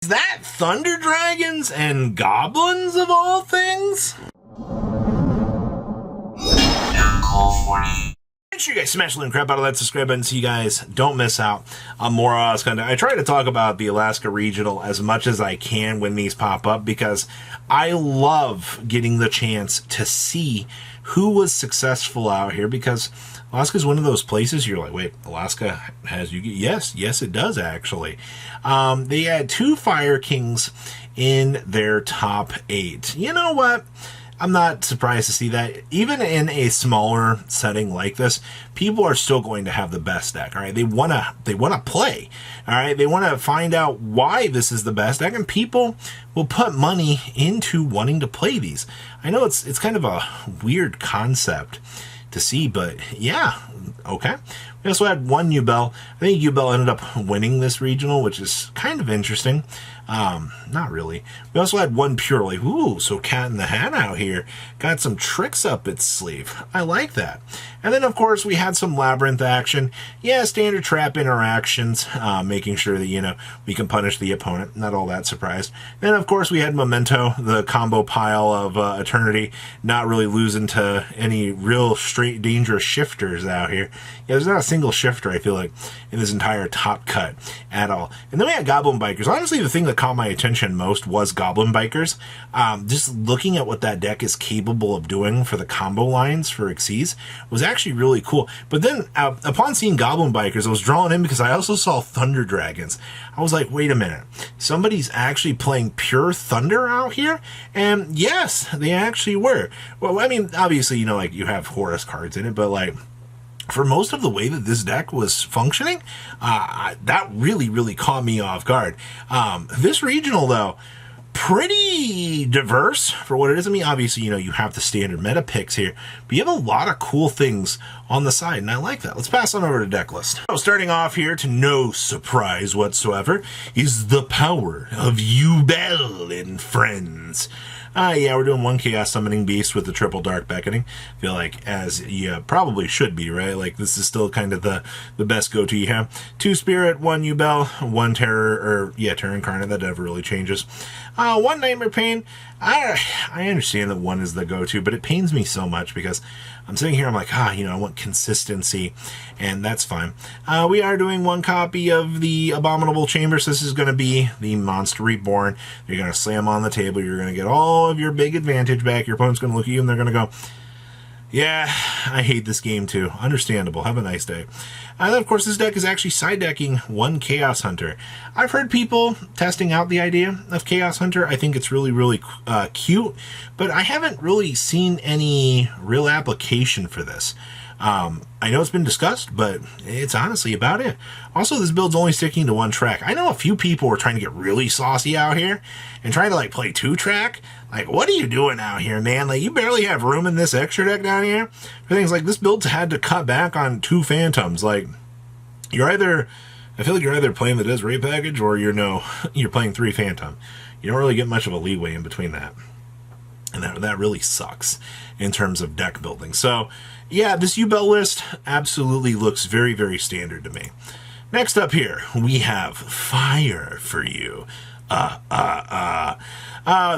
Is that Thunder Dragons and Goblins of all things? Make sure you guys smash the crap out of that subscribe button so you guys don't miss out on more content. I try to talk about the Alaska Regional as much as I can when these pop up because I love getting the chance to see who was successful out here, because Alaska is one of those places you're like, wait, Alaska has you? Yes, it does actually. They had 2 Fire Kings in their top 8. You know what? I'm not surprised to see that. Even in a smaller setting like this, people are still going to have the best deck. All right, they wanna play. All right, they want to find out why this is the best deck, and people will put money into wanting to play these. I know it's kind of a weird concept to see, but yeah, okay. We also had one Yubel. I think Yubel ended up winning this regional, which is kind of interesting. Not really. We also had one Purely. Ooh, so Cat in the Hat out here. Got some tricks up its sleeve. I like that. And then, of course, we had some Labyrinth action. Yeah, standard trap interactions, making sure that, you know, we can punish the opponent. Not all that surprised. Then, of course, we had Memento, the combo pile of Eternity, not really losing to any real straight dangerous shifters out here. Yeah, there's not a single shifter, I feel like, in this entire top cut at all. And then we had Goblin Bikers. Honestly, the thing that caught my attention most was Goblin Bikers. Just looking at what that deck is capable of doing for the combo lines for Xyz was actually really cool. But then, upon seeing Goblin Bikers, I was drawn in because I also saw Thunder Dragons. I was like, wait a minute. Somebody's actually playing pure Thunder out here? And yes, they actually were. Well, I mean, obviously, you know, like, you have Horus cards in it, but, like, for most of the way that this deck was functioning, that really caught me off guard. This regional, though, pretty diverse for what it is. I mean, obviously, you know, you have the standard meta picks here, but you have a lot of cool things on the side, and I like that. Let's pass on over to deck list. So starting off here, to no surprise whatsoever, is the power of Yubel and friends. Yeah, we're doing 1 Chaos Summoning Beast with the triple Dark Beckoning. I feel like, as you probably should be, right? Like, this is still kind of the best go-to you have. 2 Spirit, 1 Yubel, 1 Terror, or, yeah, Terror Incarnate, that never really changes. 1 Nightmare Pain. I understand that 1 is the go-to, but it pains me so much because I'm sitting here, I'm like, you know, I want consistency, and that's fine. We are doing 1 copy of the Abominable Chambers. This is going to be the Monster Reborn. You're going to slam on the table. You're going to get all of your big advantage back. Your opponent's going to look at you, and they're going to go, yeah, I hate this game too. Understandable. Have a nice day. And then, of course, this deck is actually side decking 1 Chaos Hunter. I've heard people testing out the idea of Chaos Hunter. I think it's really cute, but I haven't really seen any real application for this. I know it's been discussed, but it's honestly about it. Also, this build's only sticking to 1 track. I know a few people were trying to get really saucy out here and trying to, like, play 2 track. Like, what are you doing out here, man? Like, you barely have room in this extra deck down here for things like this. Build's had to cut back on 2 Phantoms. Like, I feel like you're either playing the Desiree package or you're playing 3 Phantom. You don't really get much of a leeway in between that. And that really sucks in terms of deck building. So, yeah, this Yubel list absolutely looks very standard to me. Next up here, we have Fire for You.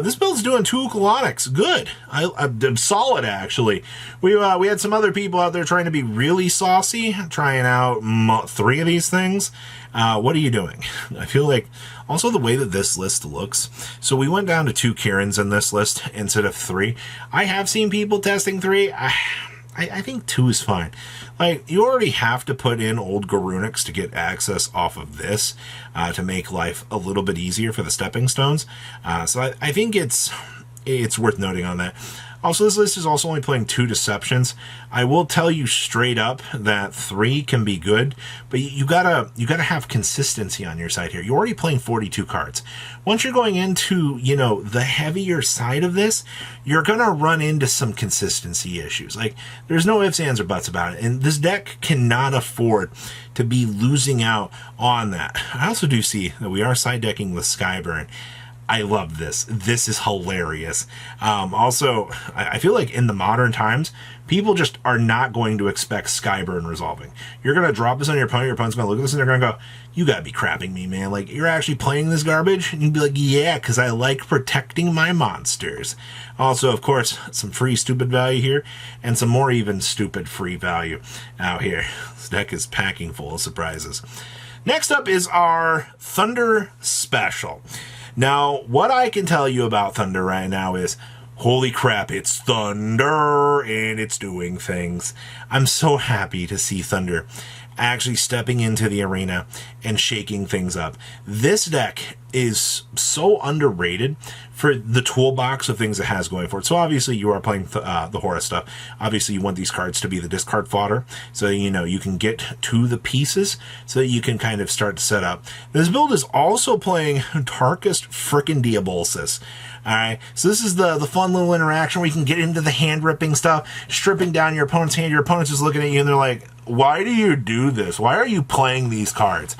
This build's doing 2 Colonics. Good. I'm solid, actually. We had some other people out there trying to be really saucy, trying out 3 of these things. What are you doing? I feel like also the way that this list looks. So we went down to 2 Kirans in this list instead of 3. I have seen people testing 3. I think 2 is fine. Like, you already have to put in old Garunix to get access off of this to make life a little bit easier for the stepping stones. So I think it's worth noting on that. Also, this list is also only playing 2 Deceptions. I will tell you straight up that 3 can be good, but you gotta have consistency on your side here. You're already playing 42 cards. Once you're going into, you know, the heavier side of this, you're gonna run into some consistency issues. Like, there's no ifs, ands, or buts about it, and this deck cannot afford to be losing out on that. I also do see that we are side decking with Skyburn. I love this. This is hilarious. Also, I feel like in the modern times, people just are not going to expect Skyburn resolving. You're going to drop this on your opponent's going to look at this and they're going to go, you got to be crapping me, man. Like, you're actually playing this garbage? And you'd be like, yeah, because I like protecting my monsters. Also, of course, some free stupid value here, and some more even stupid free value out here. This deck is packing full of surprises. Next up is our Thunder Special. Now, what I can tell you about Thunder right now is, holy crap, it's Thunder, and it's doing things. I'm so happy to see Thunder actually stepping into the arena and shaking things up. This deck is so underrated for the toolbox of things it has going for it. So obviously you are playing the Horus stuff. Obviously you want these cards to be the discard fodder, so you can get to the pieces so that you can kind of start to set up. This build is also playing Darkest frickin' Diabolsis. Alright, so this is the fun little interaction where you can get into the hand ripping stuff, stripping down your opponent's hand. Your opponent's just looking at you and they're like, why do you do this? Why are you playing these cards?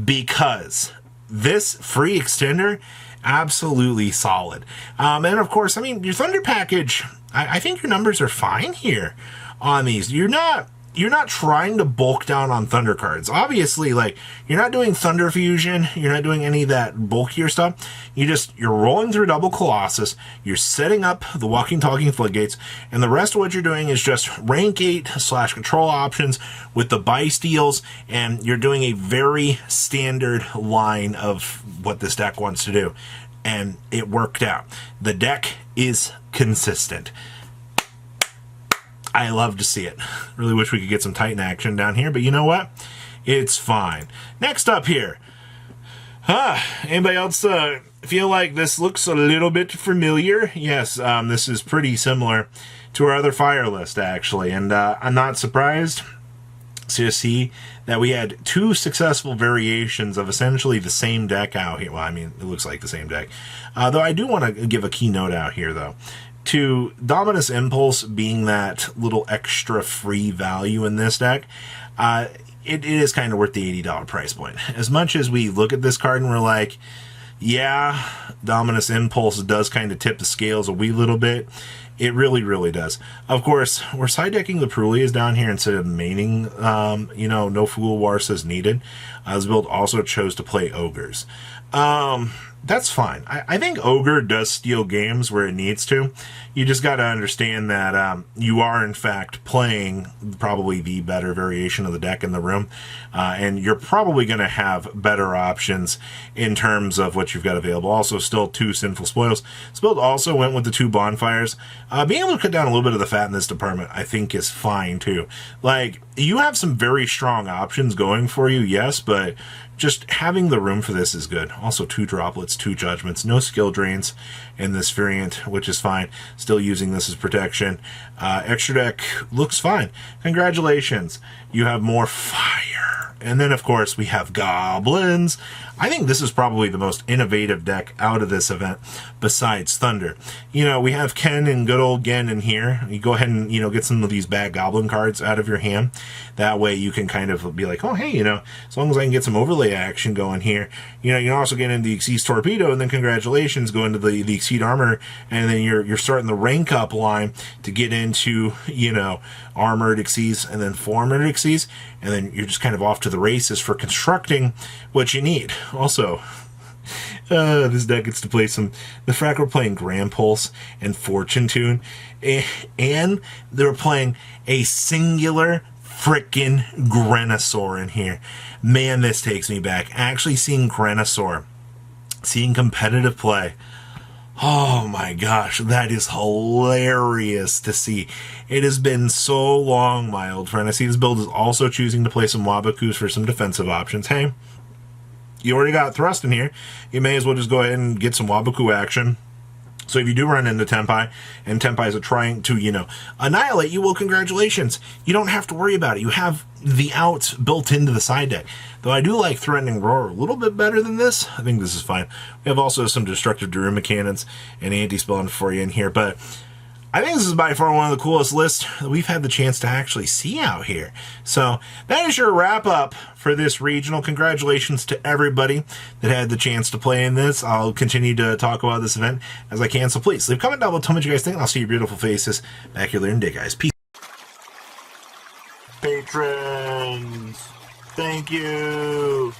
Because this free extender, absolutely solid. And of course, I mean, your Thunder package, I think your numbers are fine here on these. You're not trying to bulk down on Thunder cards. Obviously, like, you're not doing Thunder Fusion, you're not doing any of that bulkier stuff. You're rolling through Double Colossus, you're setting up the Walking Talking Floodgates, and the rest of what you're doing is just rank 8/control options with the buy steals, and you're doing a very standard line of what this deck wants to do. And it worked out. The deck is consistent. I love to see it. Really wish we could get some Titan action down here, but you know what? It's fine. Next up here. Anybody else feel like this looks a little bit familiar? Yes, this is pretty similar to our other fire list, actually, and I'm not surprised to see that we had two successful variations of essentially the same deck out here. Well, I mean, it looks like the same deck. Though I do want to give a keynote out here, though. To Dominus Impulse being that little extra free value in this deck, it is kind of worth the $80 price point. As much as we look at this card and we're like, yeah, Dominus Impulse does kind of tip the scales a wee little bit, it really, really does. Of course, we're side decking the Perulias down here instead of maining, no Fool Warsa's needed. This build also chose to play Ogres. That's fine. I think Ogre does steal games where it needs to. You just got to understand that you are, in fact, playing probably the better variation of the deck in the room. And you're probably going to have better options in terms of what you've got available. Also, still 2 Sinful Spoils. This build also went with the 2 Bonfires. Being able to cut down a little bit of the fat in this department, I think, is fine, too. Like, you have some very strong options going for you, yes, but just having the room for this is good. Also 2 Droplets, 2 Judgments, no skill drains in this variant, which is fine. Still using this as protection. Extra deck looks fine. Congratulations. You have more fire. And then, of course, we have Goblins. I think this is probably the most innovative deck out of this event besides Thunder. We have Ken and good old Gen in here. You go ahead and, get some of these bad Goblin cards out of your hand. That way you can kind of be like, oh, hey, as long as I can get some overlay action going here. You can also get into the Xyz Torpedo, and then congratulations, go into the Xyz Armor, and then you're starting the rank up line to get into, Armored Xyz and then 4 Armored Xyz, and then you're just kind of off to the races for constructing what you need. Also, this deck gets to play the fact we're playing Grand Pulse and Fortune Tune, and they're playing a singular frickin' Grenasaur in here. Man, this takes me back. Actually seeing Grenasaur, seeing competitive play, oh my gosh, that is hilarious to see. It has been so long, my old friend. I see this build is also choosing to play some Wabakus for some defensive options. Hey, you already got Thrust in here. You may as well just go ahead and get some Wabaku action. So if you do run into Tempai, and Tempais are trying to, annihilate you, well, congratulations. You don't have to worry about it. You have the outs built into the side deck. Though I do like Threatening Roar a little bit better than this. I think this is fine. We have also some Destructive Daruma Cannons and Anti-Spelling for you in here, but I think this is by far one of the coolest lists that we've had the chance to actually see out here. So that is your wrap up for this regional. Congratulations to everybody that had the chance to play in this. I'll continue to talk about this event as I can, so please leave a comment down below. Tell me what you guys think, and I'll see your beautiful faces back here later in the day, guys. Peace. Patrons, thank you.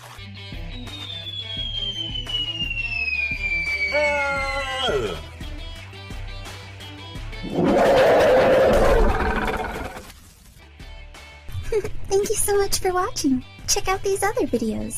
Thank you so much for watching. Check out these other videos.